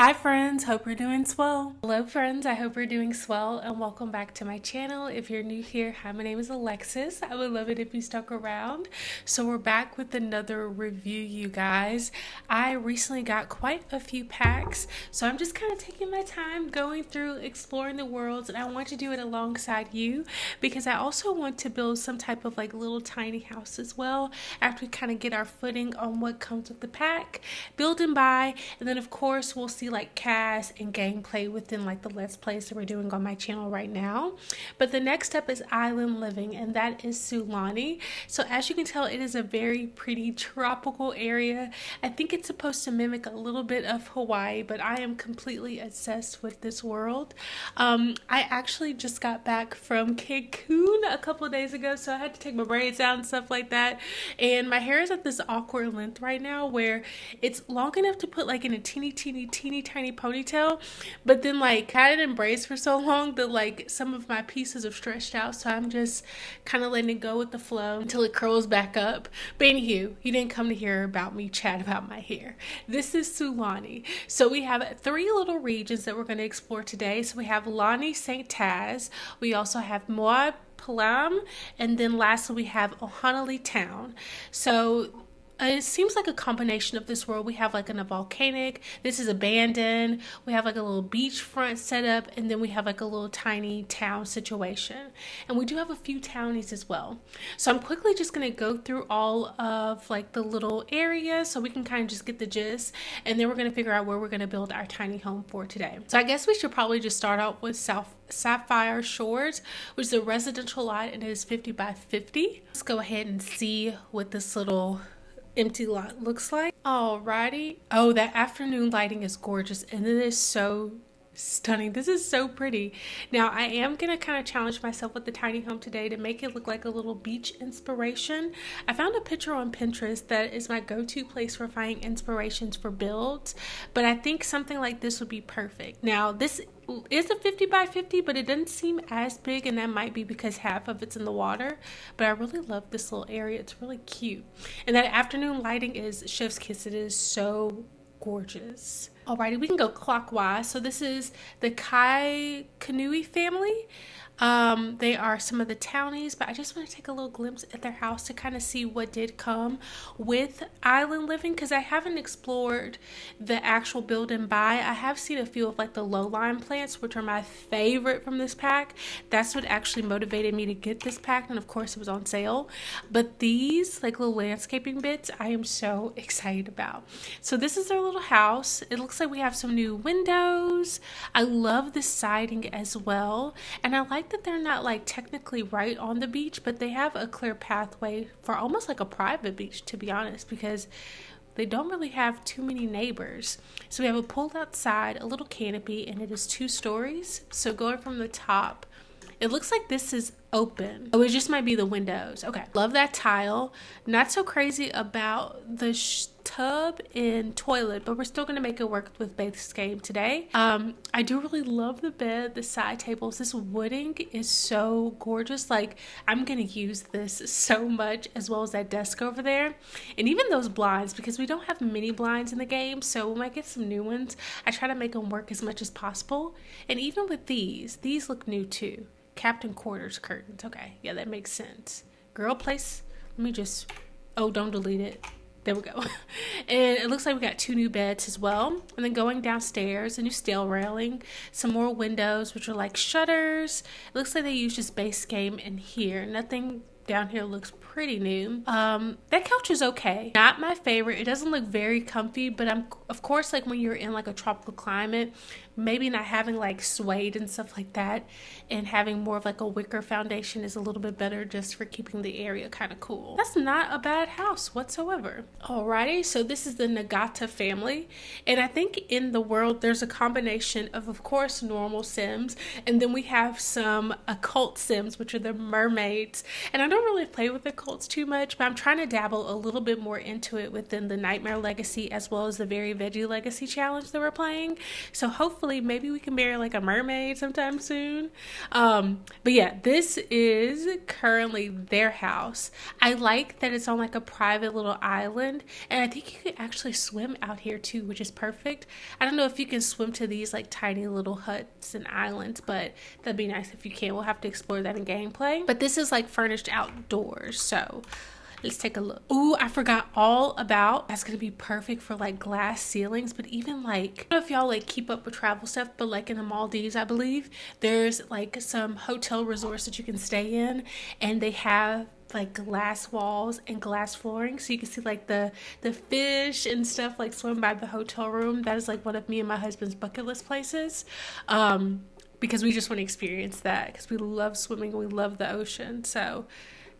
Hi friends, hope you're doing swell. Hello friends, I hope you're doing swell and welcome back to my channel. If you're new here, hi, my name is Alexis. I would love it if you stuck around. So we're back with another review, you guys. I recently got quite a few packs, so I'm just kind of taking my time going through exploring the worlds, and I want to do it alongside you because I also want to build some type of like little tiny house as well after we kind of get our footing on what comes with the pack, build and buy, and then of course we'll see like cast and gameplay within like the let's plays that we're doing on my channel right now. But the next step is island living, and that is Sulani. So as you can tell, it is a very pretty tropical area. I think it's supposed to mimic a little bit of Hawaii, but I am completely obsessed with this world. I actually just got back from Cancun a couple of days ago, so I had to take my braids out and stuff like that, and my hair is at this awkward length right now where it's long enough to put like in a teeny tiny ponytail, but then like had it in braids for so long that like some of my pieces have stretched out, so I'm just kind of letting it go with the flow until it curls back up. But anywho, you didn't come to hear about me chat about my hair. This is Sulani. So we have three little regions that we're going to explore today. So we have Lani St. Taz, we also have Moy Palam, and then lastly we have Ohana town. So it seems like a combination of this world. We have like a volcanic, this is abandoned, we have like a little beachfront setup, and then we have like a little tiny town situation. And we do have a few townies as well. So I'm quickly just going to go through all of like the little areas so we can kind of just get the gist, and then we're going to figure out where we're going to build our tiny home for today. So I guess we should probably just start out with Sapphire Shores, which is a residential lot, and it is 50 by 50. Let's go ahead and see what this little empty lot looks like. Alrighty. Oh, that afternoon lighting is gorgeous, and it is so stunning. This is so pretty. Now I am gonna kind of challenge myself with the tiny home today to make it look like a little beach inspiration. I found a picture on Pinterest that is my go-to place for finding inspirations for builds, but I think something like this would be perfect. Now this is a 50 by 50, but it doesn't seem as big, and that might be because half of it's in the water. But I really love this little area. It's really cute, and that afternoon lighting is chef's kiss. It is so gorgeous. Alrighty, we can go clockwise. So this is the Kai Canoi family. They are some of the townies, but I just want to take a little glimpse at their house to kind of see what did come with island living, because I haven't explored the actual build and buy. I have seen a few of like the low-lying plants, which are my favorite from this pack. That's what actually motivated me to get this pack, and of course it was on sale. But these like little landscaping bits I am so excited about. So this is their little house. It looks like we have some new windows. I love the siding as well, and I like that they're not like technically right on the beach, but they have a clear pathway for almost like a private beach, to be honest, because they don't really have too many neighbors. So we have a pool outside, a little canopy, and it is 2 stories. So going from the top, it looks like this is open. Oh, it just might be the windows. Okay, love that tile. Not so crazy about the tub and toilet, but we're still gonna make it work with base game today. I do really love the bed, the side tables. This wooding is so gorgeous. Like, I'm gonna use this so much, as well as that desk over there, and even those blinds, because we don't have many blinds in the game. So when I get some new ones, I try to make them work as much as possible. And even with these look new too. Captain Quarters curtains. Okay, yeah, that makes sense. Girl place. Let me just, oh, don't delete it. There we go. And it looks like we got 2 new beds as well. And then going downstairs, a new steel railing, some more windows, which are like shutters. It looks like they used just base game in here. Nothing down here looks pretty new. That couch is okay. Not my favorite. It doesn't look very comfy, but of course, like when you're in like a tropical climate, maybe not having like suede and stuff like that, and having more of like a wicker foundation is a little bit better just for keeping the area kind of cool. That's not a bad house whatsoever. Alrighty, so this is the Nagata family, and I think in the world there's a combination of course normal Sims, and then we have some occult Sims, which are the mermaids. And I don't don't really play with the cults too much, but I'm trying to dabble a little bit more into it within the Nightmare Legacy as well as the Very Veggie Legacy challenge that we're playing. So hopefully maybe we can marry like a mermaid sometime soon. But yeah, this is currently their house. I like that it's on like a private little island, and I think you could actually swim out here too, which is perfect. I don't know if you can swim to these like tiny little huts and islands, but that'd be nice if you can. We'll have to explore that in gameplay. But this is like furnished outdoors, so let's take a look. Ooh, I forgot all about, that's gonna be perfect for like glass ceilings. But even like, I don't know if y'all like keep up with travel stuff, but like in the Maldives, I believe there's like some hotel resorts that you can stay in, and they have like glass walls and glass flooring, so you can see like the fish and stuff like swim by the hotel room. That is like one of me and my husband's bucket list places, because we just want to experience that, because we love swimming and we love the ocean. So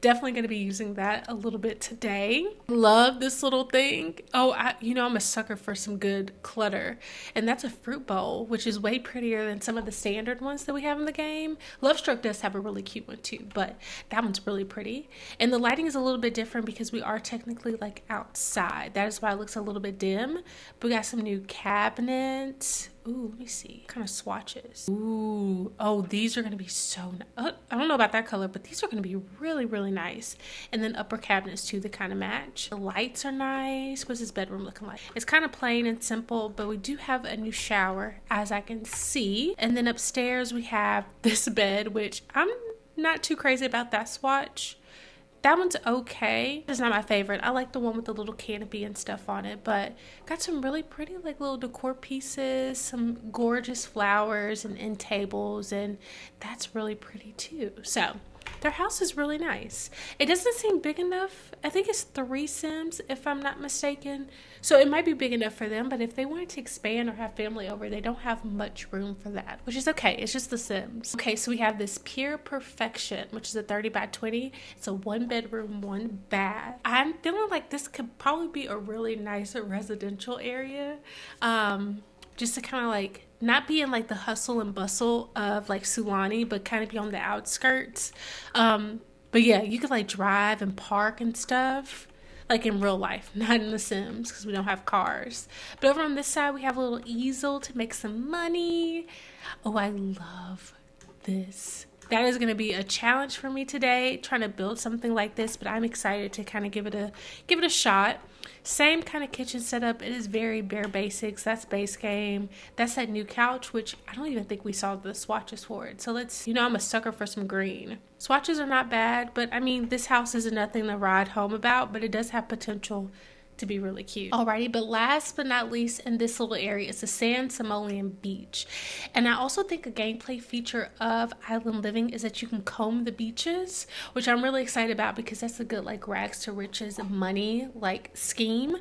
definitely going to be using that a little bit today. Love this little thing. Oh, I'm a sucker for some good clutter. And that's a fruit bowl, which is way prettier than some of the standard ones that we have in the game. Love Stroke does have a really cute one too, but that one's really pretty. And the lighting is a little bit different because we are technically like outside. That is why it looks a little bit dim. But we got some new cabinets. Ooh, let me see. Kind of swatches. Ooh, oh, these are going to be so nice. I don't know about that color, but these are going to be really, really nice. And then upper cabinets too that kind of match. The lights are nice. What's this bedroom looking like? It's kind of plain and simple, but we do have a new shower, as I can see. And then upstairs we have this bed, which I'm not too crazy about that swatch. That one's okay. It's not my favorite. I like the one with the little canopy and stuff on it, but got some really pretty like little decor pieces, some gorgeous flowers and end tables, and that's really pretty too. So their house is really nice. It doesn't seem big enough. I think it's 3 Sims if I'm not mistaken. So it might be big enough for them, but if they wanted to expand or have family over, they don't have much room for that, which is okay. It's just the Sims. Okay, so we have this Pure Perfection, which is a 30 by 20. It's a 1 bedroom, 1 bath. I'm feeling like this could probably be a really nice residential area. Just to kind of like not be in like the hustle and bustle of like Sulani, but kind of be on the outskirts. But yeah, you could like drive and park and stuff like in real life, not in the Sims, because we don't have cars. But over on this side, we have a little easel to make some money. Oh, I love this. That is going to be a challenge for me today, trying to build something like this, but I'm excited to kind of give it a shot. Same kind of kitchen setup. It is very bare basics. That's base game. That's that new couch, which I don't even think we saw the swatches for it. So let's, I'm a sucker for some green. Swatches are not bad, but I mean, this house isn't nothing to ride home about, but it does have potential to be really cute. Alrighty, but last but not least in this little area is the San Simoleon Beach. And I also think a gameplay feature of Island Living is that you can comb the beaches, which I'm really excited about because that's a good like rags to riches money like scheme.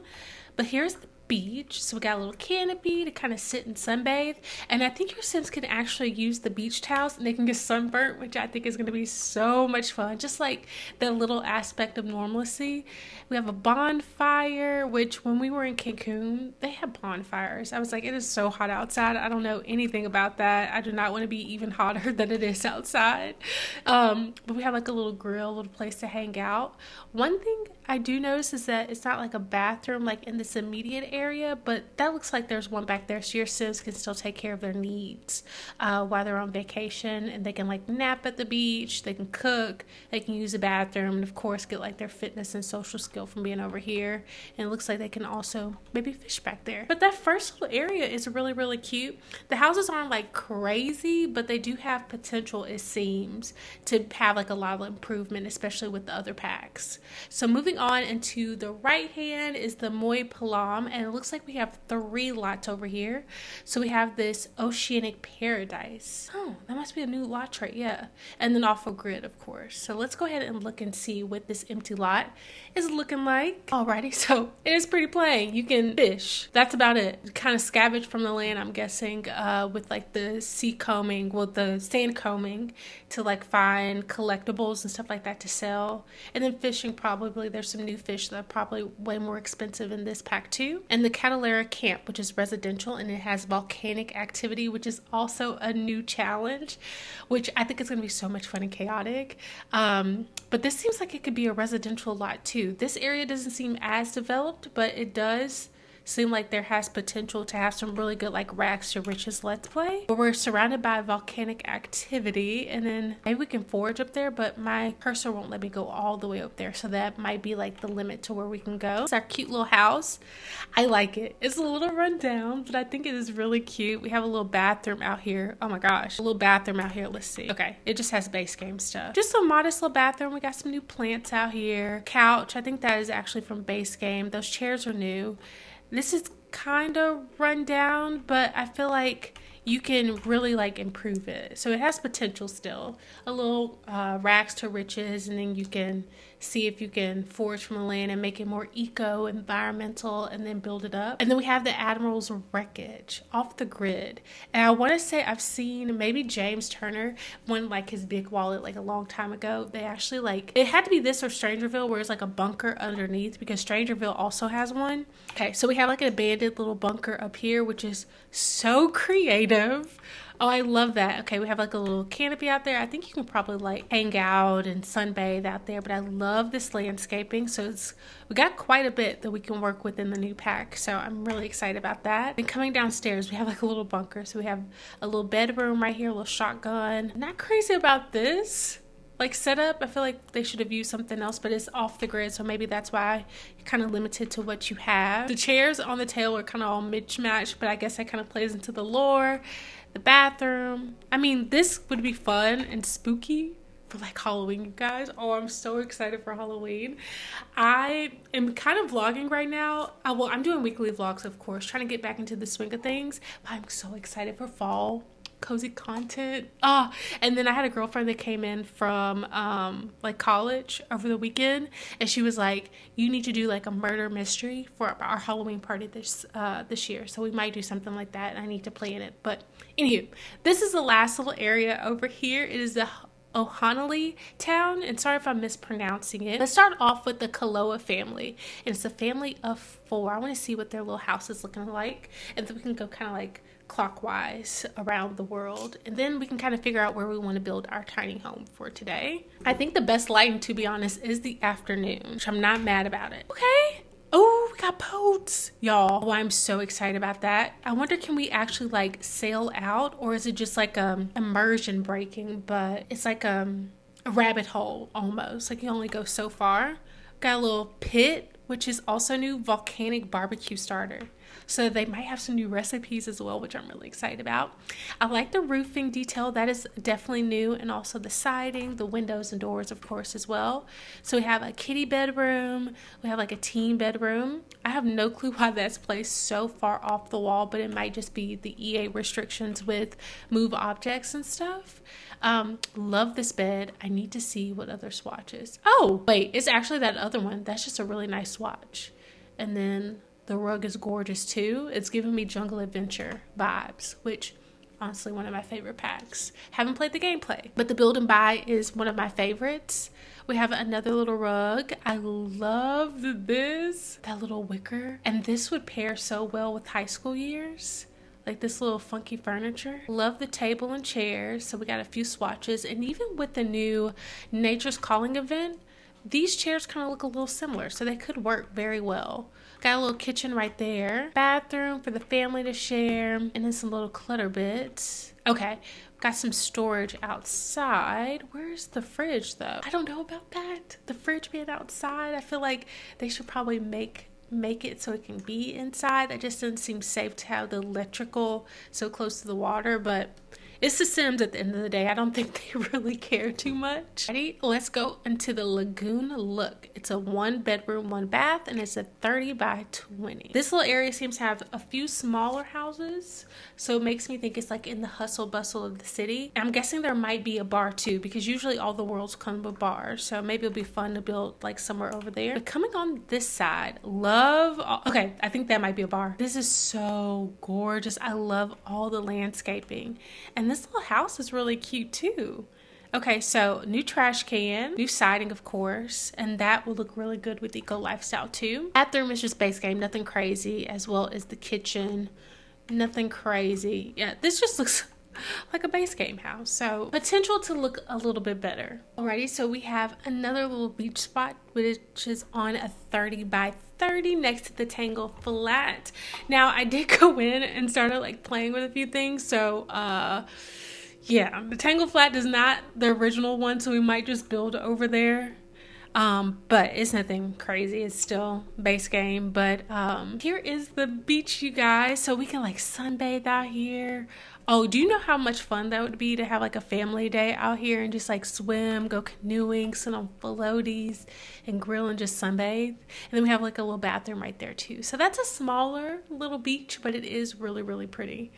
But here's the beach. So we got a little canopy to kind of sit and sunbathe, and I think your Sims can actually use the beach towels and they can get sunburnt, which I think is going to be so much fun. Just like that little aspect of normalcy. We have a bonfire, which when we were in Cancun, they had bonfires. I was like, it is so hot outside. I don't know anything about that. I do not want to be even hotter than it is outside. But we have like a little grill, a little place to hang out. One thing I do notice is that it's not like a bathroom like in this immediate area, but that looks like there's one back there, so your Sims can still take care of their needs while they're on vacation, and they can like nap at the beach, they can cook, they can use a bathroom, and of course get like their fitness and social skill from being over here. And it looks like they can also maybe fish back there. But that first little area is really, really cute. The houses aren't like crazy, but they do have potential, it seems, to have like a lot of improvement, especially with the other packs. So moving on into the right hand is the Moy Palam, and it looks like we have 3 lots over here. So we have this Oceanic Paradise. Oh, that must be a new lot trait, yeah. And then off of grid, of course. So let's go ahead and look and see what this empty lot is looking like. Alrighty, so it is pretty plain. You can fish. That's about it. Kind of scavenge from the land, I'm guessing, with like the sea combing, well, the sand combing to like find collectibles and stuff like that to sell. And then fishing, probably there's some new fish that are probably way more expensive in this pack too. And and the Catalera Camp, which is residential, and it has volcanic activity, which is also a new challenge, which I think is going to be so much fun and chaotic. But this seems like it could be a residential lot too. This area doesn't seem as developed, but it does seem like there has potential to have some really good like rags to riches let's play, but we're surrounded by volcanic activity, and then maybe we can forage up there, but my cursor won't let me go all the way up there, so that might be like the limit to where we can go. It's our cute little house. I like it. It's a little run down, but I think it is really cute. We have a little bathroom out here. Oh my gosh, a little bathroom out here. Let's see. Okay, it just has base game stuff. Just a modest little bathroom. We got some new plants out here. Couch, I think that is actually from base game. Those chairs are new. This is kind of run down, but I feel like you can really like improve it. So it has potential still. A little rags to riches, and then you can see if you can forage from the land and make it more eco-environmental and then build it up. And then we have the Admiral's Wreckage off the grid. And I want to say I've seen maybe James Turner won like his big wallet like a long time ago. They actually like, it had to be this or Strangerville where it's like a bunker underneath, because Strangerville also has one. Okay, so we have like an abandoned little bunker up here, which is so creative. Oh, I love that. Okay, we have like a little canopy out there. I think you can probably like hang out and sunbathe out there, but I love this landscaping. So we got quite a bit that we can work with in the new pack. So I'm really excited about that. And coming downstairs, we have like a little bunker. So we have a little bedroom right here, a little shotgun. Not crazy about this like setup. I feel like they should have used something else, but it's off the grid, so maybe that's why you're kind of limited to what you have. The chairs on the table are kind of all mismatched, but I guess that kind of plays into the lore. The bathroom, I mean, this would be fun and spooky for like Halloween, you guys. Oh, I'm so excited for Halloween. I am kind of vlogging right now. Well, I'm doing weekly vlogs, of course, trying to get back into the swing of things, but I'm so excited for fall cozy content. And then I had a girlfriend that came in from like college over the weekend, and she was like, you need to do like a murder mystery for our Halloween party this year, so we might do something like that, and I need to play in it. But anywho, this is the last little area over here. It is the Ohana town, and sorry if I'm mispronouncing it. Let's start off with the Kaloa family, and it's a family of 4. I want to see what their little house is looking like, and then we can go kind of like clockwise around the world, and then we can kind of figure out where we want to build our tiny home for today. I think the best lighting, to be honest, is the afternoon, which I'm not mad about it. Okay. Oh, we got boats, y'all. Oh, I'm so excited about that. I wonder, can we actually like sail out, or is it just like immersion breaking, but it's like a rabbit hole almost, like you only go so far. Got a little pit, which is also new, volcanic barbecue starter. So they might have some new recipes as well, which I'm really excited about. I like the roofing detail. That is definitely new. And also the siding, the windows and doors, of course, as well. So we have a kitty bedroom. We have like a teen bedroom. I have no clue why that's placed so far off the wall, but it might just be the EA restrictions with move objects and stuff. Love this bed. I need to see what other swatches. Oh, wait, it's actually that other one. That's just a really nice swatch. And then the rug is gorgeous too. It's giving me Jungle Adventure vibes, which honestly one of my favorite packs. Haven't played the gameplay, but the build and buy is one of my favorites. We have another little rug. I love this, that little wicker, and this would pair so well with high school years. Like this little funky furniture. Love the table and chairs. So we got a few swatches, and even with the new Nature's Calling event, these chairs kind of look a little similar, so they could work very well. Got a little kitchen right there. Bathroom for the family to share. And then some little clutter bits. Okay, got some storage outside. Where's the fridge though? I don't know about that. The fridge being outside, I feel like they should probably make it so it can be inside. That just doesn't seem safe to have the electrical so close to the water, but it's The Sims at the end of the day. I don't think they really care too much. Ready? Let's go into the lagoon look. It's a 1 bedroom, 1 bath, and it's a 30 by 20. This little area seems to have a few smaller houses, so it makes me think it's like in the hustle bustle of the city. And I'm guessing there might be a bar too, because usually all the worlds come with bars, so maybe it'll be fun to build like somewhere over there. But coming on this side, okay, I think that might be a bar. This is so gorgeous. I love all the landscaping, and this little house is really cute too. Okay, so new trash can, new siding, of course, and that will look really good with Eco Lifestyle too. Bathroom is just base game, nothing crazy, as well as the kitchen, nothing crazy. Yeah, this just looks like a base game house, so potential to look a little bit better. Alrighty, so we have another little beach spot, which is on a 30 by 30 next to the Tangle Flat. Now, I did go in and started like playing with a few things, so yeah, the Tangle Flat is not the original one, so we might just build over there. But it's nothing crazy. It's still base game. But here is the beach, you guys. So we can like sunbathe out here. Oh, do you know how much fun that would be to have like a family day out here and just like swim, go canoeing, sit on floaties and grill and just sunbathe? And then we have like a little bathroom right there too. So that's a smaller little beach, but it is really, really pretty.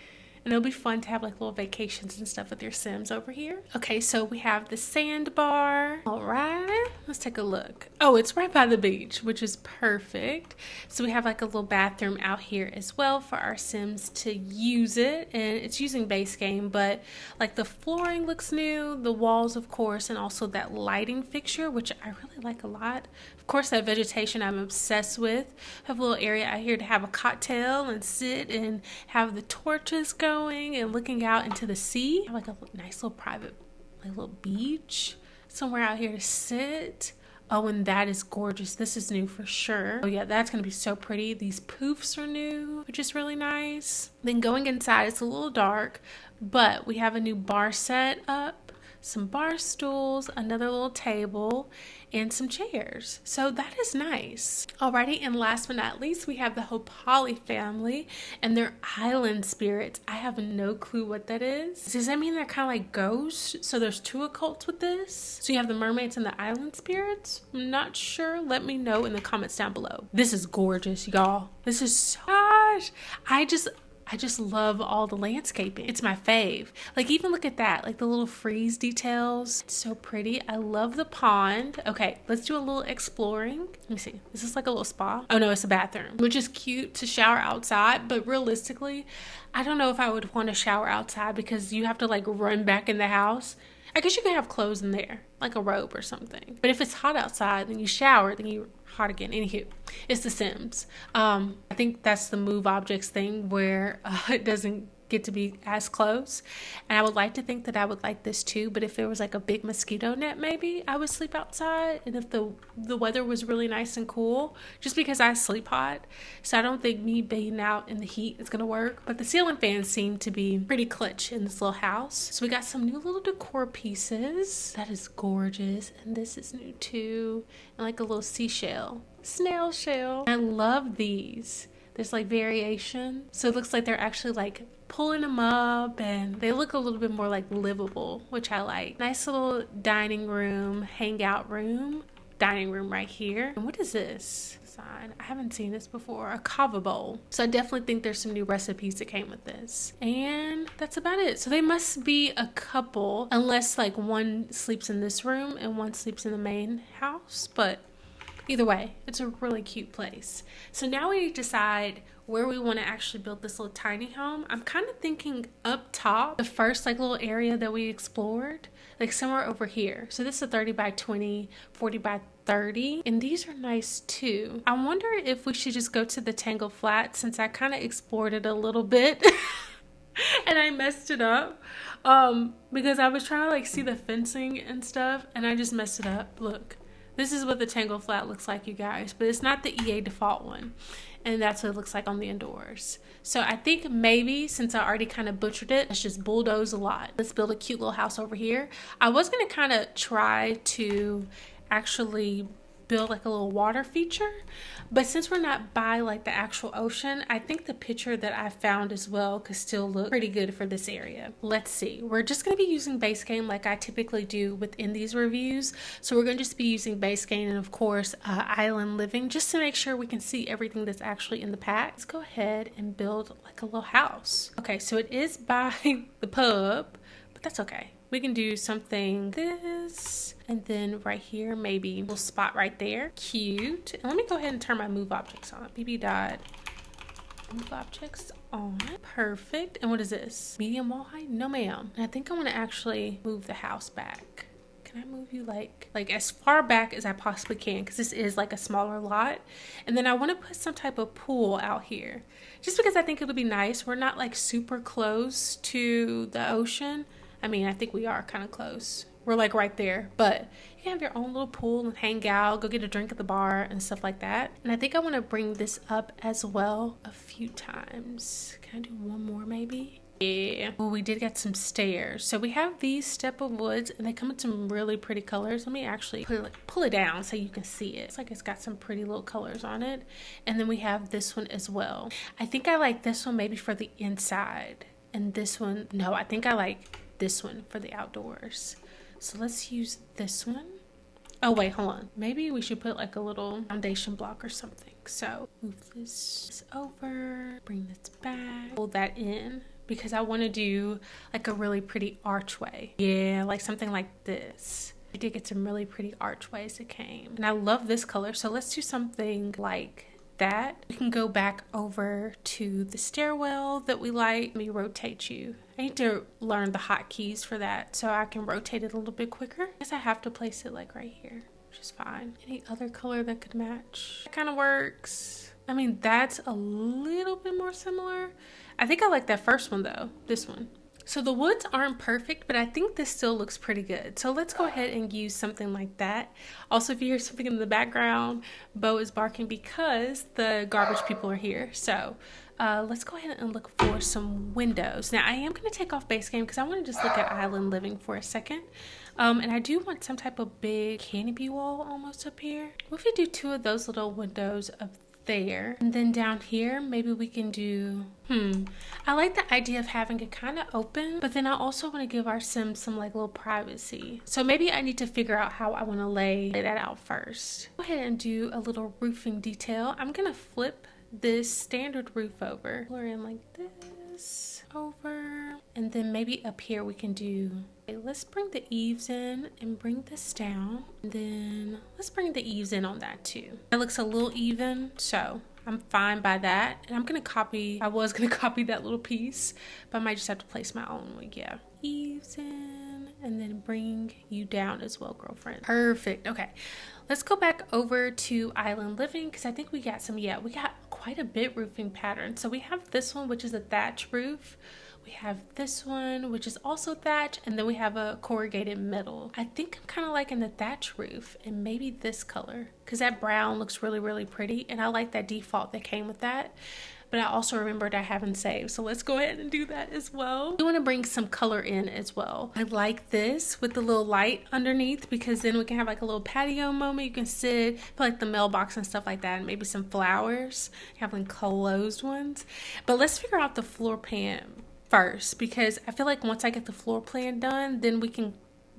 And it'll be fun to have like little vacations and stuff with your Sims over here. Okay, so we have the sandbar. All right, let's take a look. Oh, it's right by the beach, which is perfect. So we have like a little bathroom out here as well for our Sims to use it. And it's using base game, but like the flooring looks new, the walls, of course, and also that lighting fixture, which I really like a lot. Of course, that vegetation I'm obsessed with. Have a little area out here to have a cocktail and sit and have the torches going and looking out into the sea. Have like a nice little private like little beach somewhere out here to sit. Oh, and that is gorgeous. This is new for sure. Oh yeah, that's gonna be so pretty. These poofs are new, which is really nice. Then going inside, it's a little dark, but we have a new bar set up, some bar stools, another little table, and some chairs. So that is nice. Alrighty, and last but not least, we have the Hopali family and their island spirits. I have no clue what that is. Does that mean they're kind of like ghosts? So there's two occults with this? So you have the mermaids and the island spirits? I'm not sure. Let me know in the comments down below. This is gorgeous, y'all. This is so gosh. I just love all the landscaping. It's my fave. Like even look at that, like the little frieze details. It's so pretty. I love the pond. Okay, let's do a little exploring. Let me see. Is this like a little spa? Oh no, it's a bathroom, which is cute to shower outside. But realistically, I don't know if I would want to shower outside because you have to like run back in the house. I guess you can have clothes in there, like a robe or something. But if it's hot outside, then you shower, then you're hot again. Anywho, it's The Sims. I think that's the move objects thing where it doesn't get to be as close. And I would like to think that I would like this too, but if there was like a big mosquito net, maybe I would sleep outside. And if the weather was really nice and cool, just because I sleep hot, so I don't think me being out in the heat is gonna work. But the ceiling fans seem to be pretty clutch in this little house. So we got some new little decor pieces. That is gorgeous. And this is new too. And like a little seashell, snail shell. I love these. There's like variation. So it looks like they're actually like pulling them up and they look a little bit more like livable, which I like. Nice little dining room, hangout room, dining room right here. And what is this sign? I haven't seen this before. A kava bowl. So I definitely think there's some new recipes that came with this. And that's about it. So they must be a couple, unless like one sleeps in this room and one sleeps in the main house. But either way, it's a really cute place. So now we need to decide where we want to actually build this little tiny home. I'm kind of thinking up top, the first like little area that we explored, like somewhere over here. So this is a 30 by 20, 40 by 30, and these are nice too. I wonder if we should just go to the Tangle Flat since I kind of explored it a little bit and I messed it up because I was trying to like see the fencing and stuff and I just messed it up. Look. This is what the Tangle Flat looks like, you guys, but it's not the EA default one. And that's what it looks like on the indoors. So I think maybe since I already kind of butchered it, let's just bulldoze a lot. Let's build a cute little house over here. I was going to kind of try to actually build like a little water feature, but since we're not by like the actual ocean, I think the picture that I found as well could still look pretty good for this area. Let's see, we're just going to be using base game like I typically do within these reviews. So we're going to just be using base game and of course Island Living, just to make sure we can see everything that's actually in the pack. Let's go ahead and build like a little house. Okay, so it is by the pub, but that's okay. We can do something this, and then right here, maybe a little spot right there. Cute. And let me go ahead and turn my move objects on. BB dot move objects on. Perfect. And what is this? Medium wall height? No ma'am. And I think I want to actually move the house back. Can I move you like as far back as I possibly can, because this is like a smaller lot. And then I want to put some type of pool out here just because I think it'll be nice. We're not like super close to the ocean. I mean, I think we are kind of close. We're like right there, but you can have your own little pool and hang out, go get a drink at the bar and stuff like that. And I think I want to bring this up as well a few times. Can I do one more maybe? Yeah. Well, we did get some stairs. So we have these step of woods and they come in some really pretty colors. Let me actually pull it down so you can see it. It's like it's got some pretty little colors on it. And then we have this one as well. I think I like this one maybe for the inside. And this one, no, I think I like this one for the outdoors. So let's use this one. Oh wait, hold on. Maybe we should put like a little foundation block or something. So move this over, bring this back, pull that in, because I want to do like a really pretty archway. Yeah, like something like this. I did get some really pretty archways that came. And I love this color. So let's do something like that. We can go back over to the stairwell that we like. Let me rotate you. I need to learn the hotkeys for that so I can rotate it a little bit quicker. I guess I have to place it like right here, which is fine. Any other color that could match? That kind of works. I mean, that's a little bit more similar. I think I like that first one though, this one. So the woods aren't perfect, but I think this still looks pretty good. So let's go ahead and use something like that. Also, if you hear something in the background, Bo is barking because the garbage people are here. So let's go ahead and look for some windows. Now I am going to take off base game because I want to just look at Island Living for a second. And I do want some type of big canopy wall almost up here. What if we do two of those little windows up there, and then down here maybe we can do I like the idea of having it kind of open, but then I also want to give our Sims some like little privacy. So maybe I need to figure out how I want to lay that out first. Go ahead and do a little roofing detail. I'm gonna flip this standard roof over, color in like this over, and then maybe up here we can do, okay, let's bring the eaves in and bring this down, and then let's bring the eaves in on that too. That looks a little even, so I'm fine by that. And I'm gonna copy, I was gonna copy that little piece, but I might just have to place my own one. Yeah, eaves in and then bring you down as well, girlfriend. Perfect. Okay, let's go back over to Island Living because I think we got some, yeah, we got quite a bit roofing pattern. So we have this one, which is a thatch roof. We have this one, which is also thatch, and then we have a corrugated metal. I think I'm kind of liking the thatch roof and maybe this color because that brown looks really, really pretty, and I like that default that came with that. But I also remembered I haven't saved, so let's go ahead and do that as well. We want to bring some color in as well. I like this with the little light underneath because then we can have like a little patio moment. You can sit, put like the mailbox and stuff like that, and maybe some flowers, have like closed ones. But let's figure out the floor plan first, because I feel like once I get the floor plan done, then we can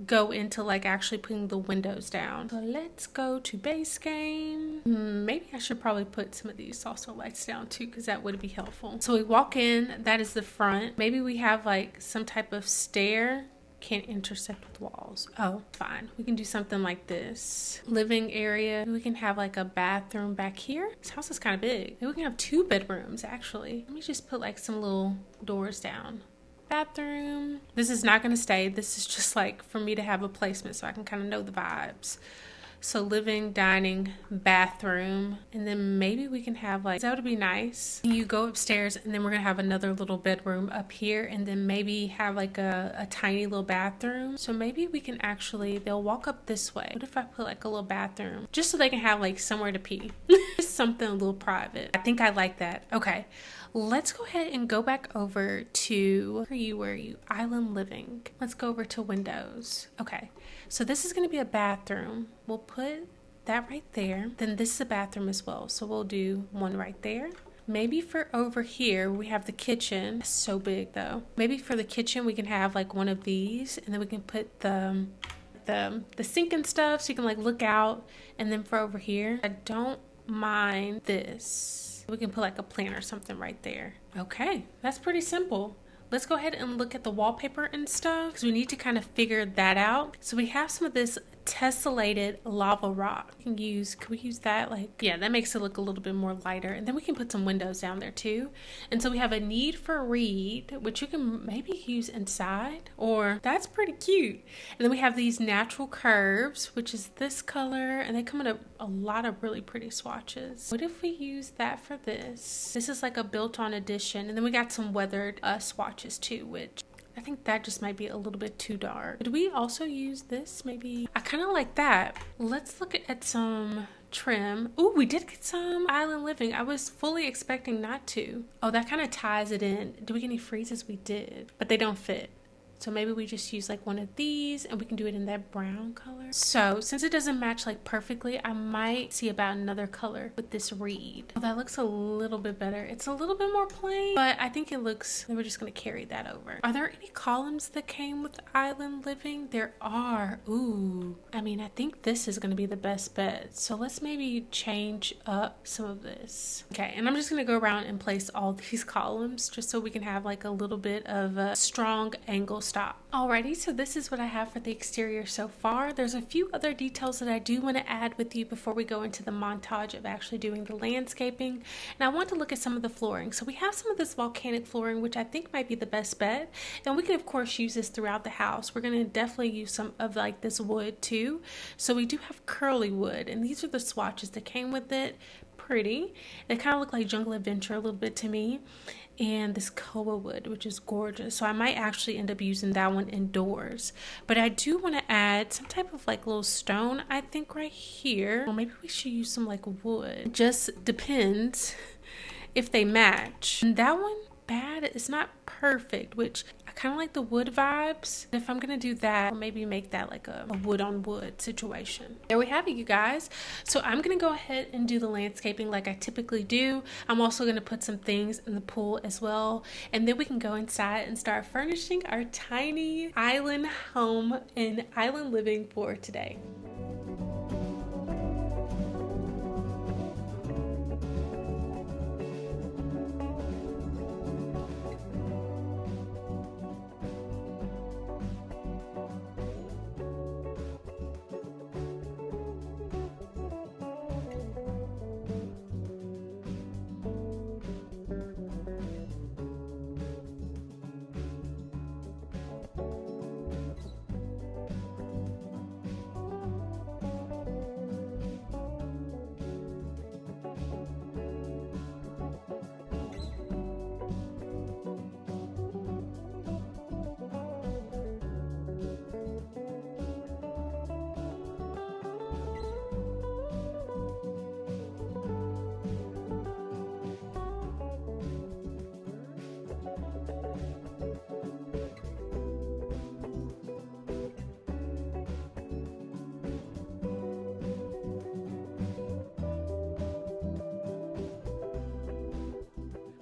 go into like actually putting the windows down. So let's go to base game. Maybe I should probably put some of these also lights down too, because that would be helpful. So we walk in, that is the front. Maybe we have like some type of stair. Can't intersect with walls. Oh, fine. We can do something like this. Living area. We can have like a bathroom back here. This house is kind of big. Maybe we can have 2 bedrooms actually. Let me just put like some little doors down. Bathroom. This is not going to stay. This is just like for me to have a placement so I can kind of know the vibes. So living, dining, bathroom, and then maybe we can have like, that would be nice. You go upstairs and then we're gonna have another little bedroom up here, and then maybe have like a tiny little bathroom. So maybe we can actually, they'll walk up this way. What if I put like a little bathroom just so they can have like somewhere to pee? Just something a little private. I think I like that. Okay. Let's go ahead and go back over to, where are you? Island Living. Let's go over to windows. Okay, so this is going to be a bathroom. We'll put that right there. Then this is a bathroom as well. So we'll do one right there. Maybe for over here, we have the kitchen. It's so big though. Maybe for the kitchen, we can have like one of these, and then we can put the sink and stuff so you can like look out. And then for over here, I don't mind this. We can put like a plant or something right there. Okay, that's pretty simple. Let's go ahead and look at the wallpaper and stuff because we need to kind of figure that out. So we have some of this tessellated lava rock. Can we use that? Like, yeah, that makes it look a little bit more lighter. And then we can put some windows down there too. And so we have a need for reed, which you can maybe use inside, or that's pretty cute. And then we have these natural curves, which is this color, and they come in a lot of really pretty swatches. What if we use that for this? This is like a built-on edition. And then we got some weathered swatches too, which I think that just might be a little bit too dark. Did we also use this? Maybe. I kind of like that. Let's look at some trim. Ooh, we did get some Island Living. I was fully expecting not to. Oh, that kind of ties it in. Do we get any freezes? We did, but they don't fit. So maybe we just use like one of these and we can do it in that brown color. So since it doesn't match like perfectly, I might see about another color with this reed. Oh, that looks a little bit better. It's a little bit more plain, but I think it looks, we're just gonna carry that over. Are there any columns that came with Island Living? There are. Ooh, I mean, I think this is gonna be the best bet. So let's maybe change up some of this. Okay, and I'm just gonna go around and place all these columns just so we can have like a little bit of a strong angle stop. Alrighty, so this is what I have for the exterior so far. There's a few other details that I do want to add with you before we go into the montage of actually doing the landscaping. And I want to look at some of the flooring. So we have some of this volcanic flooring, which I think might be the best bet. And we can of course use this throughout the house. We're going to definitely use some of like this wood too. So we do have curly wood, and these are the swatches that came with it. Pretty. They kind of look like Jungle Adventure a little bit to me. And this koa wood, which is gorgeous. So I might actually end up using that one indoors. But I do want to add some type of like little stone, I think right here. Or maybe we should use some like wood. It just depends if they match. And that one, bad. It's not perfect, which I kind of like the wood vibes. If I'm gonna do that, or maybe make that like a wood on wood situation. There we have it, you guys. So I'm gonna go ahead and do the landscaping like I typically do. I'm also gonna put some things in the pool as well, and then we can go inside and start furnishing our tiny island home and island living for today.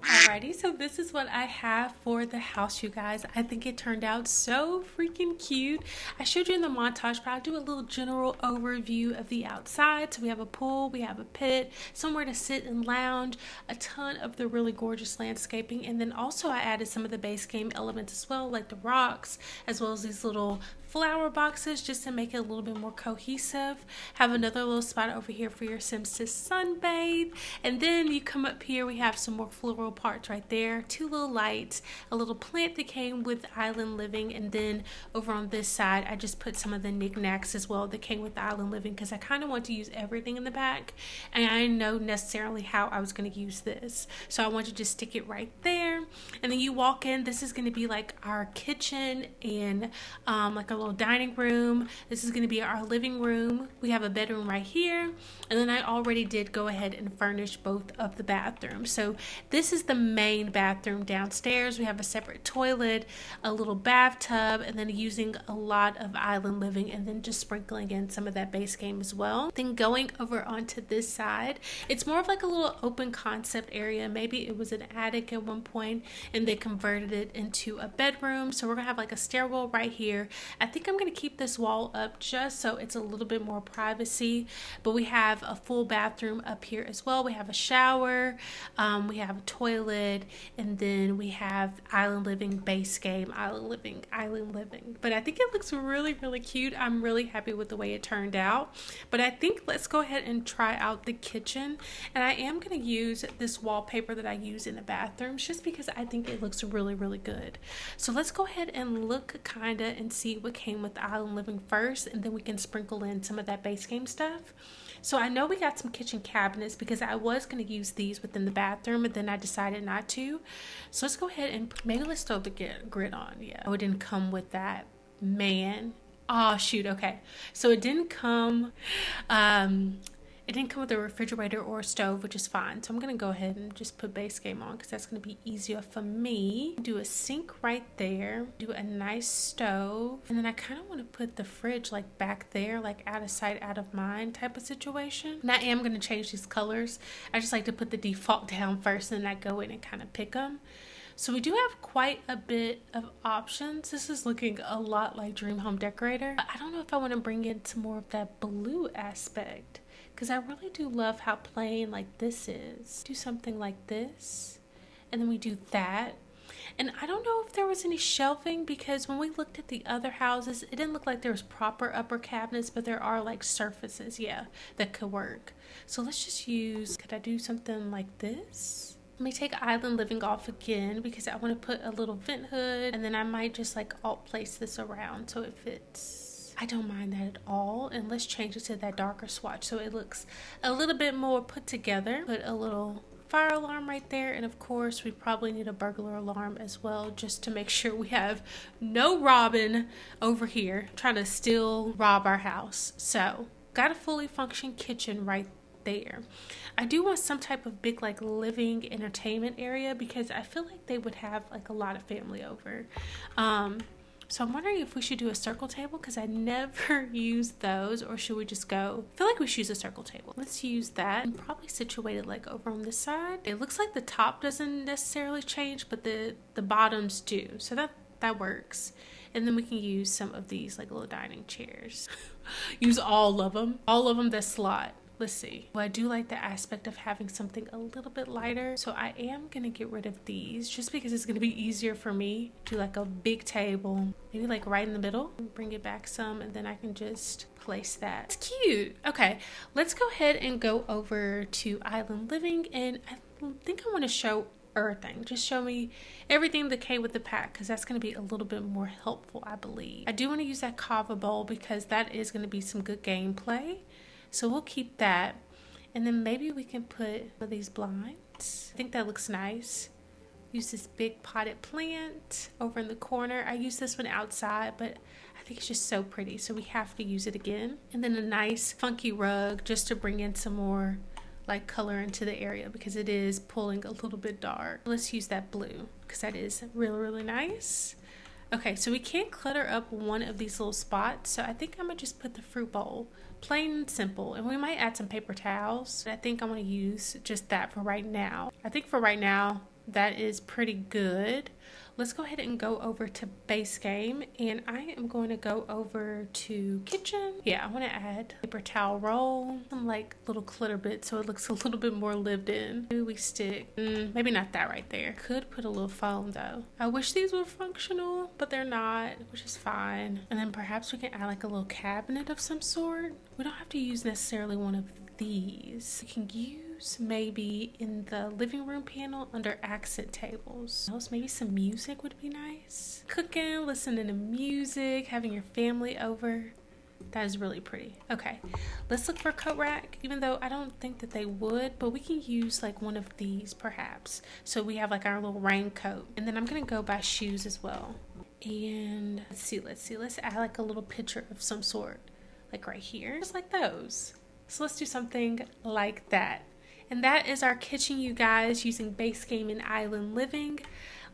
Alrighty, so this is what I have for the house, you guys. I think it turned out so freaking cute. I showed you in the montage, but I'll do a little general overview of the outside. So we have a pool, we have a pit, somewhere to sit and lounge, a ton of the really gorgeous landscaping, and then also I added some of the base game elements as well, like the rocks, as well as these little flower boxes just to make it a little bit more cohesive. Have another little spot over here for your Sims to sunbathe, and then you come up here, we have some more floral parts right there, two little lights, a little plant that came with Island Living, and then over on this side I just put some of the knickknacks as well that came with Island Living because I kind of want to use everything in the back, and I didn't know necessarily how I was going to use this, so I want to just stick it right there. And then you walk in, this is going to be like our kitchen and like a little dining room. This is going to be our living room. We have a bedroom right here, and then I already did go ahead and furnish both of the bathrooms. So this is the main bathroom downstairs. We have a separate toilet, a little bathtub, and then using a lot of Island Living, and then just sprinkling in some of that base game as well. Then going over onto this side, it's more of like a little open concept area. Maybe it was an attic at one point and they converted it into a bedroom. So we're gonna have like a stairwell right here. I think I'm gonna keep this wall up just so it's a little bit more privacy, but we have a full bathroom up here as well. We have a shower, we have a toilet, lid, and then we have Island Living base game, Island Living. But I think it looks really, really cute. I'm really happy with the way it turned out. But I think let's go ahead and try out the kitchen. And I am going to use this wallpaper that I use in the bathrooms just because I think it looks really, really good. So let's go ahead and look kinda and see what came with Island Living first, and then we can sprinkle in some of that base game stuff. So I know we got some kitchen cabinets because I was going to use these within the bathroom, but then I decided not to. So let's go ahead and maybe let's throw the grid on. Yeah, oh, it didn't come with that, man. Oh shoot. Okay, so it didn't come with a refrigerator or a stove, which is fine. So I'm going to go ahead and just put base game on because that's going to be easier for me. Do a sink right there. Do a nice stove. And then I kind of want to put the fridge like back there, like out of sight, out of mind type of situation. And I am going to change these colors. I just like to put the default down first and then I go in and kind of pick them. So we do have quite a bit of options. This is looking a lot like Dream Home Decorator. I don't know if I want to bring into more of that blue aspect, because I really do love how plain like this is. Do something like this, and then we do that. And I don't know if there was any shelving, because when we looked at the other houses, it didn't look like there was proper upper cabinets, but there are like surfaces, yeah, that could work. So let's just use, could I do something like this? Let me take Island Living off again because I want to put a little vent hood, and then I might just like alt place this around so it fits. I don't mind that at all. And let's change it to that darker swatch so it looks a little bit more put together. Put a little fire alarm right there, and of course we probably need a burglar alarm as well, just to make sure we have no robbing over here trying to still rob our house. So got a fully functioning kitchen right there. I do want some type of big like living entertainment area because I feel like they would have like a lot of family over. So I'm wondering if we should do a circle table because I never use those, or should we just go? I feel like we should use a circle table. Let's use that and probably situate it like over on this side. It looks like the top doesn't necessarily change, but the bottoms do. So that works. And then we can use some of these like little dining chairs. Use all of them that slot. Let's see. Well, I do like the aspect of having something a little bit lighter. So I am going to get rid of these just because it's going to be easier for me. Do like a big table, maybe like right in the middle. Bring it back some, and then I can just place that. It's cute. Okay, let's go ahead and go over to Island Living. And I think I want to show everything. Just show me everything that came with the pack because that's going to be a little bit more helpful, I believe. I do want to use that kava bowl because that is going to be some good gameplay. So we'll keep that. And then maybe we can put one of these blinds. I think that looks nice. Use this big potted plant over in the corner. I use this one outside, but I think it's just so pretty. So we have to use it again. And then a nice funky rug just to bring in some more like color into the area because it is pulling a little bit dark. Let's use that blue because that is really, really nice. Okay, so we can't clutter up one of these little spots, so I think I'm gonna just put the fruit bowl, plain and simple, and we might add some paper towels. I think I'm gonna use just that for right now. I think for right now, that is pretty good. Let's go ahead and go over to base game, and I am going to go over to kitchen. Yeah, I want to add paper towel roll, some like little clutter bits so it looks a little bit more lived in. Maybe we stick, maybe not that right there. Could put a little foam though. I wish these were functional, but they're not, which is fine. And then perhaps we can add like a little cabinet of some sort. We don't have to use necessarily one of these. We can use maybe in the living room panel under accent tables. Maybe some music would be nice. Cooking, listening to music, having your family over. That is really pretty. Okay, let's look for a coat rack, even though I don't think that they would, but we can use like one of these perhaps. So we have like our little raincoat, and then I'm gonna go by shoes as well. And let's see, let's add like a little picture of some sort, like right here, just like those. So let's do something like that. And that is our kitchen, you guys, using base game and Island Living.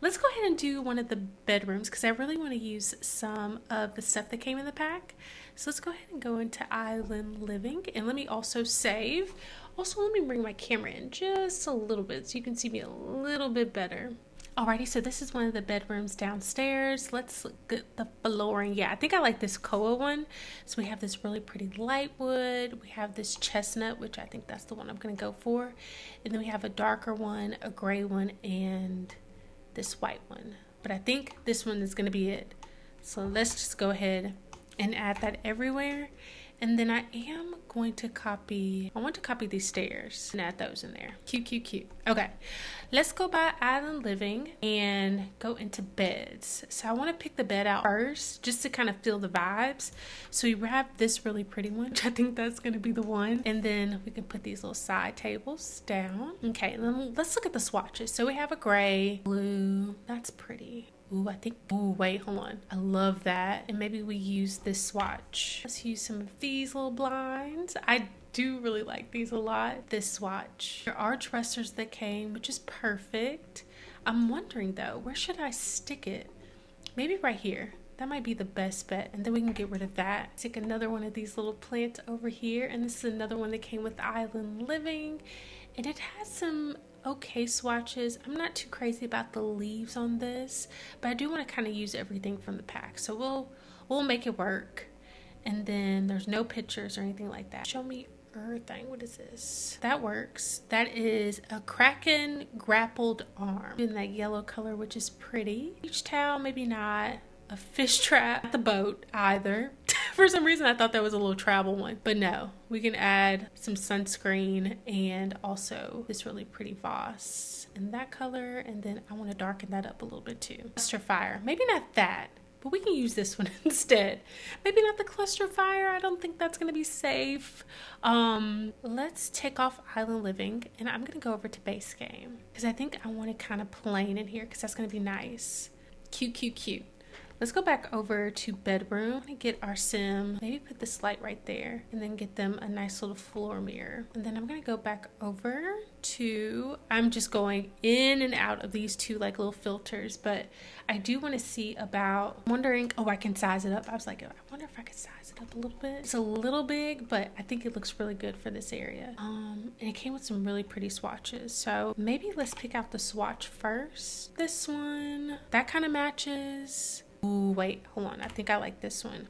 Let's go ahead and do one of the bedrooms because I really want to use some of the stuff that came in the pack. So let's go ahead and go into Island Living, and let me also save. Also, let me bring my camera in just a little bit so you can see me a little bit better. Alrighty, so this is one of the bedrooms downstairs. Let's look at the flooring. Yeah, I think I like this koa one. So we have this really pretty light wood. We have this chestnut, which I think that's the one I'm going to go for. And then we have a darker one, a gray one, and this white one. But I think this one is going to be it. So let's just go ahead and add that everywhere. And then I am going to copy, I want to copy these stairs and add those in there. Cute, cute, cute. Okay, let's go by Island Living and go into beds. So I want to pick the bed out first just to kind of feel the vibes. So we have this really pretty one, which I think that's going to be the one. And then we can put these little side tables down. Okay, and then let's look at the swatches. So we have a gray, blue, that's pretty. Ooh, I think, ooh, wait, hold on. I love that. And maybe we use this swatch. Let's use some of these little blinds. I do really like these a lot. This swatch. There are dressers that came, which is perfect. I'm wondering though, where should I stick it? Maybe right here. That might be the best bet. And then we can get rid of that. Stick another one of these little plants over here. And this is another one that came with Island Living. And it has some okay swatches. I'm not too crazy about the leaves on this, but I do want to kind of use everything from the pack. So we'll make it work. And then there's no pictures or anything like that. Show me everything. What is this? That works. That is a Kraken grappled arm in that yellow color, which is pretty. Beach towel, maybe not. A fish trap, not the boat either. For some reason I thought that was a little travel one, but no, we can add some sunscreen and also this really pretty vase in that color. And then I want to darken that up a little bit too. Cluster fire, maybe not that, but we can use this one instead. Maybe not the cluster fire. I don't think that's going to be safe. Let's take off Island Living and I'm going to go over to base game because I think I want it kind of plain in here because that's going to be nice. Cute, cute, cute. Let's go back over to bedroom. I'm gonna get our sim, maybe put this light right there and then get them a nice little floor mirror. And then I'm gonna go back over to, I'm just going in and out of these two like little filters, but I do wanna see about, I'm wondering, oh, I can size it up. I was like, I wonder if I could size it up a little bit. It's a little big, but I think it looks really good for this area. And it came with some really pretty swatches. So maybe let's pick out the swatch first. This one, that kind of matches. Ooh, wait, hold on. I think I like this one.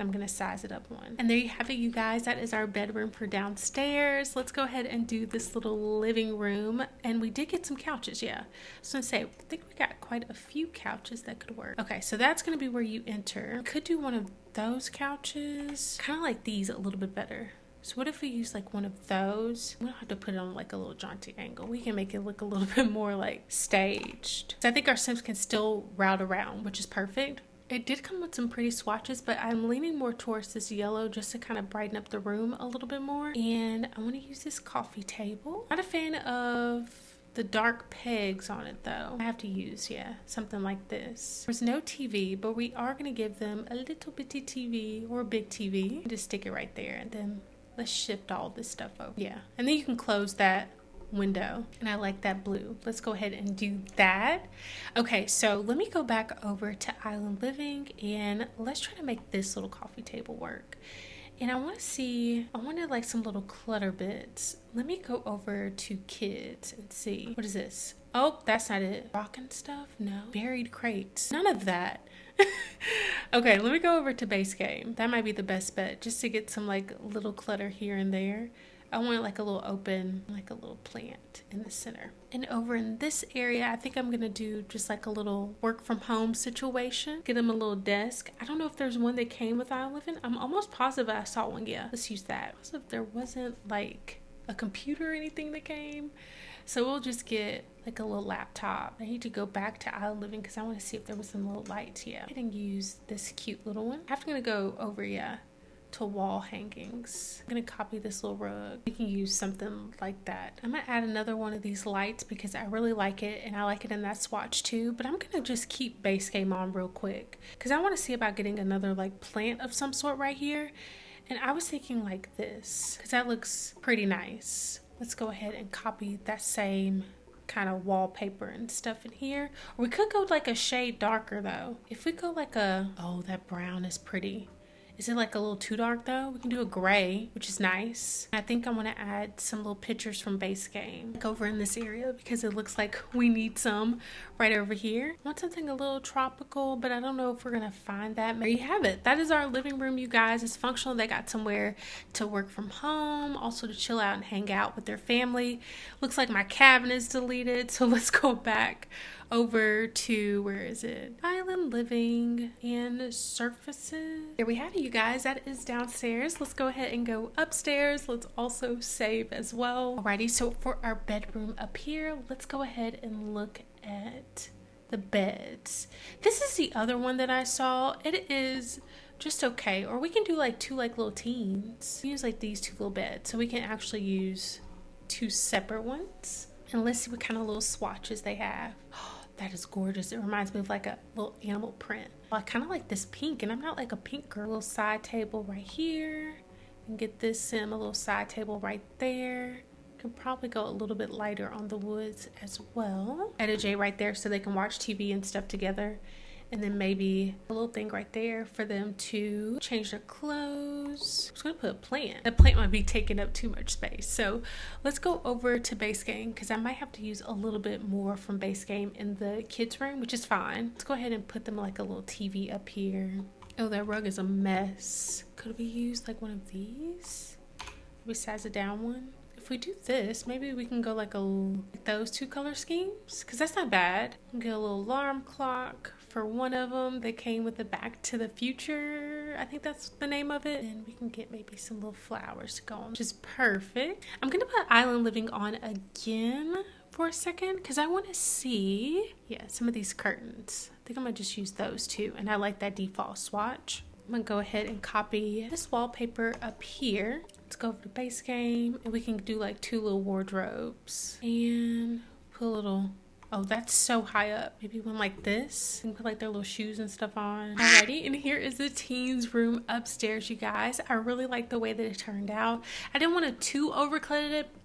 I'm going to size it up one. And there you have it, you guys. That is our bedroom for downstairs. Let's go ahead and do this little living room. And we did get some couches, yeah. So I was going to say, I think we got quite a few couches that could work. Okay, so that's going to be where you enter. Could do one of those couches. Kind of like these a little bit better. So what if we use like one of those? We don't have to put it on like a little jaunty angle. We can make it look a little bit more like staged. So I think our Sims can still route around, which is perfect. It did come with some pretty swatches, but I'm leaning more towards this yellow just to kind of brighten up the room a little bit more. And I want to use this coffee table. Not a fan of the dark pegs on it though. I have to use, yeah, something like this. There's no TV, but we are going to give them a little bitty TV or a big TV. Just stick it right there and then let's shift all this stuff over. Yeah, and then you can close that window. And I like that blue. Let's go ahead and do that. Okay, so let me go back over to Island Living and let's try to make this little coffee table work. And I want to see, I wanted like some little clutter bits. Let me go over to kids and see. What is this? Oh, that's not it. Rocking stuff? No. Buried crates. None of that. Okay, let me go over to base game. That might be the best bet, just to get some like little clutter here and there. I want like a little open, like a little plant in the center. And over in this area, I think I'm gonna do just like a little work from home situation. Get them a little desk. I don't know if there's one that came with Island Living. I'm almost positive I saw one. Yeah, let's use that. So if there wasn't like a computer or anything that came. So we'll just get like a little laptop. I need to go back to Island Living because I want to see if there was some little lights. Yeah, I didn't use this cute little one. I'm gonna go over, yeah, to wall hangings. I'm gonna copy this little rug. We can use something like that. I'm gonna add another one of these lights because I really like it and I like it in that swatch too, but I'm gonna just keep base game on real quick because I want to see about getting another like plant of some sort right here. And I was thinking like this because that looks pretty nice. Let's go ahead and copy that same kind of wallpaper and stuff in here. Or we could go like a shade darker though. If we go like a, oh, that brown is pretty. Is it like a little too dark though? We can do a gray, which is nice. I think I want to add some little pictures from base game like over in this area because it looks like we need some right over here. I want something a little tropical, but I don't know if we're gonna find that. There you have it. That is our living room, you guys. It's functional. They got somewhere to work from home, also to chill out and hang out with their family. Looks like my cabin is deleted, so let's go back over to, where is it? Island Living and Surfaces. There we have it, you guys. That is downstairs. Let's go ahead and go upstairs. Let's also save as well. Alrighty, so for our bedroom up here, let's go ahead and look at the beds. This is the other one that I saw. It is just okay, or we can do like two like little teens. Use like these two little beds, so we can actually use two separate ones. And let's see what kind of little swatches they have. Oh, that is gorgeous. It reminds me of like a little animal print. Well, I kind of like this pink, and I'm not like a pink girl. A little side table right here. And get this a little side table right there. Can probably go a little bit lighter on the woods as well. Add a J right there so they can watch TV and stuff together. And then maybe a little thing right there for them to change their clothes. I'm just gonna put a plant. The plant might be taking up too much space. So let's go over to base game because I might have to use a little bit more from base game in the kids' room, which is fine. Let's go ahead and put them like a little TV up here. Oh, that rug is a mess. Could we use like one of these besides a down one? If we do this, maybe we can go like those two color schemes, because that's not bad. Get a little alarm clock for one of them. They came with the Back to the Future, I think that's the name of it. And we can get maybe some little flowers to go on, which is perfect. I'm gonna put Island Living on again for a second because I want to see, yeah, some of these curtains. I think I'm gonna just use those two, and I like that default swatch. I'm gonna go ahead and copy this wallpaper up here. Let's go over to base game, and we can do like two little wardrobes and put a little, oh, that's so high up. Maybe one like this and put like their little shoes and stuff on. Alrighty, and here is the teens room upstairs, you guys. I really like the way that it turned out. I didn't want to too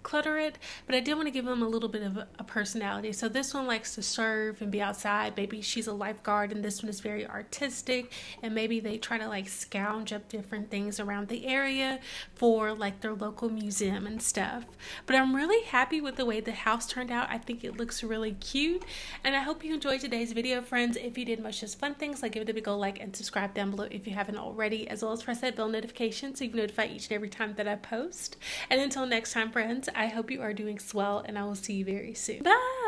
clutter it, but I did want to give them a little bit of a personality. So this one likes to serve and be outside. Maybe she's a lifeguard, and this one is very artistic, and maybe they try to like scrounge up different things around the area for like their local museum and stuff. But I'm really happy with the way the house turned out. I think it looks really cute, and I hope you enjoyed today's video, friends. If you did much just fun things, like give it a big old like and subscribe down below if you haven't already, as well as press that bell notification so you can notify each and every time that I post. And until next time, friends, I hope you are doing swell, and I will see you very soon. Bye!